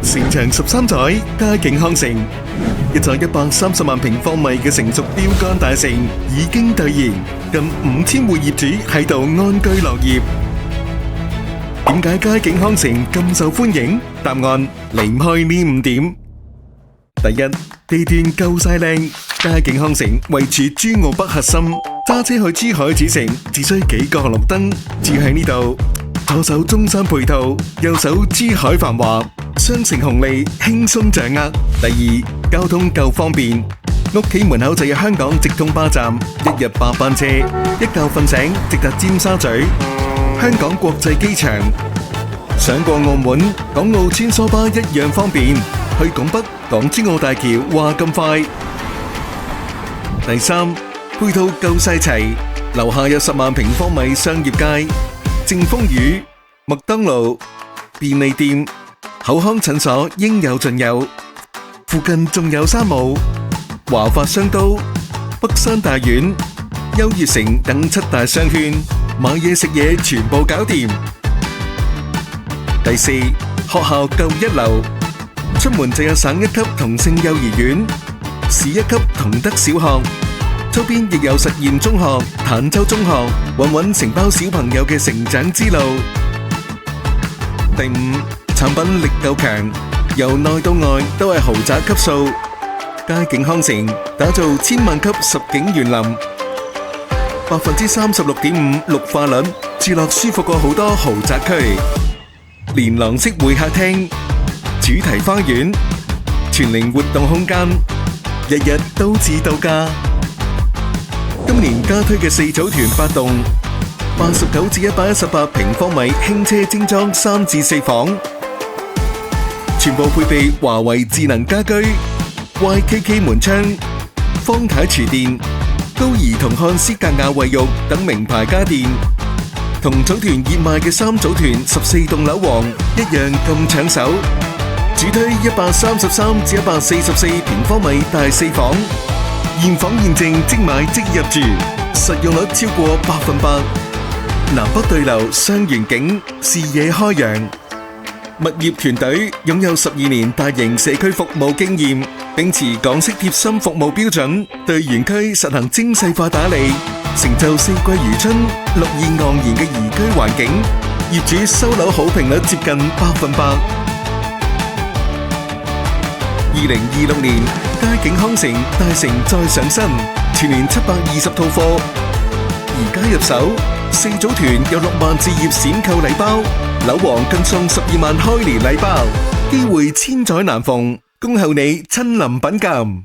成長13載，佳景康城，一座130萬平方米嘅成熟標杆大城已經兌現，近5000戶業主喺度安居樂業。點解佳景康城咁受歡迎？答案離唔開呢5點。第一，地段夠晒靚，佳景康城位處珠澳北核心，揸車去珠海主城只需幾個紅綠燈，住喺呢度。左手中山配套，右手珠海繁華，雙城紅利輕鬆掌握。第二，交通夠方便，屋企門口就有香港直通巴站，1日8班車，一覺瞓醒直達尖沙咀。香港國際機場，上過澳門、港澳穿梭巴一樣方便，去拱北、港珠澳大橋話咁快。第三，配套夠晒齊，樓下有10萬平方米商業街。正風雨、麥當勞、便利店、口腔診所應有盡有，附近仲有山姆、華發商都、北山大院、優越城等7大商圈，買嘢食嘢全部搞掂。第四，學校夠一流，出門就有省1級同性幼兒園、市1級同德小學。周邊亦有實驗中學、坦洲中學，穩穩承包小朋友嘅成長之路。第五，產品力夠強，由內到外都係豪宅級數。佳景康城打造千萬級實景園林，36.5%綠化率，住落舒服過好多豪宅區。連廊式會客廳、主題花園、全齡活動空間，日日都似度假。今年加推嘅4組團8棟，89至118平方米輕車精裝3至4房，全部配備華為智能家居、YKK 門窗、方太廚電、高儀同漢斯格雅衛浴等名牌家電。同組團熱賣嘅3組團14棟樓王一樣咁搶手，主推133至144平方米大4房。現房現證即買即入住，實用率超過100%。南北對流雙園景，視野開揚。物業團隊擁有12年大型社區服務經驗，秉持港式貼心服務標準，對園區實行精細化打理，成就4季如春、綠意盎然嘅宜居環境。業主收樓好評率接近100%。2026年，佳景康城大城再上新，全年720套貨。而家入手4組團有6萬置業閃購禮包，樓王更送12萬開年禮包，機會千載難逢，恭候你親臨品鑒。